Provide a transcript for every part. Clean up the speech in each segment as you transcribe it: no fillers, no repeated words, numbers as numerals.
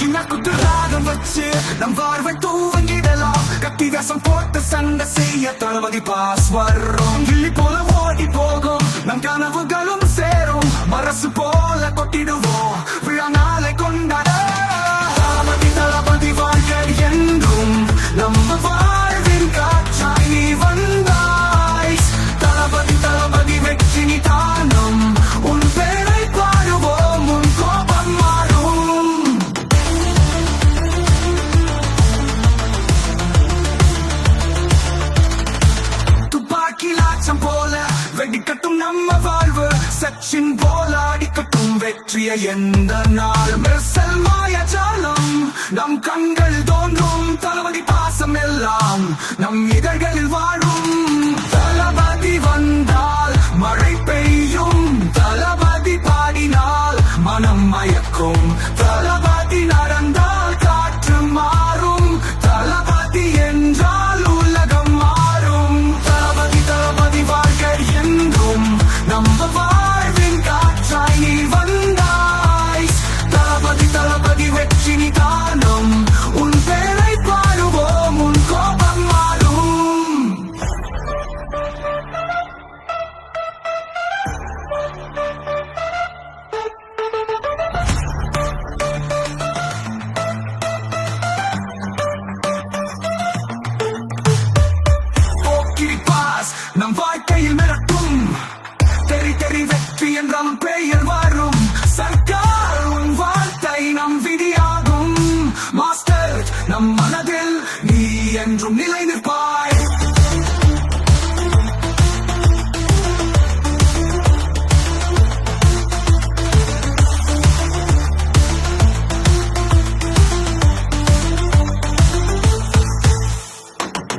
சின்ன குத்து ராகம் வச்சு நம் வாழ்வை தூவங்கிடலாம். கத்தி வேஷம் போட்டு சண்டை செய்ய தளபதி பாஸ் வரும். கிள்ளி போல ஓடி போகும் நம் கனவுகளும் சேரும். மரசு போல கொட்டிடுவோம் விழா நாளை கொண்டாட. தளபதி தளபதி வாழ்க என்றும் நம்ம வாழ்வின் காற்றாய் நீ வந்தாய். தளபதி தளபதி வெற்றி நீ தானம். உன் பேரை பாடுவோம் உன் கோபம் மாறும். துப்பாக்கி லாச்சம் போல வெடிக்கட்டும் நம்ம வாழ்வு. சச்சின் போல அடிக்கட்டும் வெற்றிய எந்த நாள். மெர்சல் மாயஜாலம் நம் கண்கள் தோன்றும். தளபதி பாசம் எல்லாம் நம் இதழ்களில் வாழும். தளபதி வந்தால் மழை பெய்யும். தளபதி பாடினால் மனம் மயக்கும். தளபதி நடந்தால் காற்று மாறும். தளபதி என்றால் உலகம் மாறும். தளபதி தளபதி வாழ்க என்றும் நம்ம வாழ்வின் காற்றாய் நீ வந்தாய். தளபதி தளபதி வெற்றி நீ தானம். உன் பேரை பாடுவோம் உன் கோபம் மாறும். போக்கிரி பாஸ் நம் வாழ்க்கையில் மிரட்டும். தெரி தெரி வெற்றி என்றாலும் பெயர் வரும். சர்க்கார் உன் வார்த்தை நம் விதியாகும். மாஸ்டர் நம் மனதில் நீ என்றும் நிலை நிற்பாய்.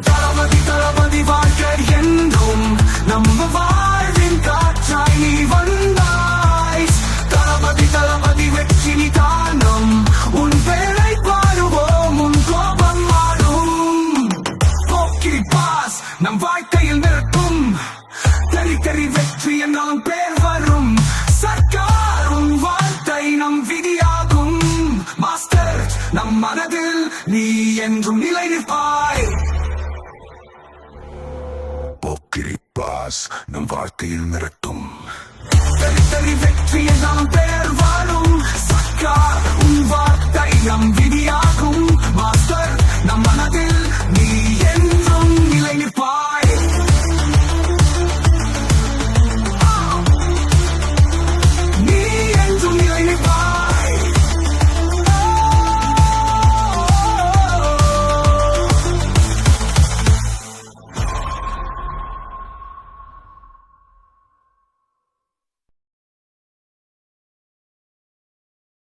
தளபதி தளபதி வாழ்க என்றும் நம்ம வாழ்வின் காற்றாய் நீ வந்தாய். தளபதி தளபதி வெற்றி நீ தானம். உன் பேரை பாடுவோம் உன் கோபம் மாறும். போக்கிரி பாஸ் நம் வாழ்க்கையில் நிற்கும். தெரி தெரி வெற்றி என்றாலும் பேர் வரும். சர்க்கார் உன் வார்த்தை நம் விதியாகும். மாஸ்டர் நம் மனதில் நீ என்றும் நிலை நிற்பாய். போக்கிரி பாஸ் நம் வாழ்க்கையில் மிரட்டும். தெரி தெரி வெற்றி என்றாலும் பேர் வரும். சர்க்கார் உன் வார்த்தை நம் விதியா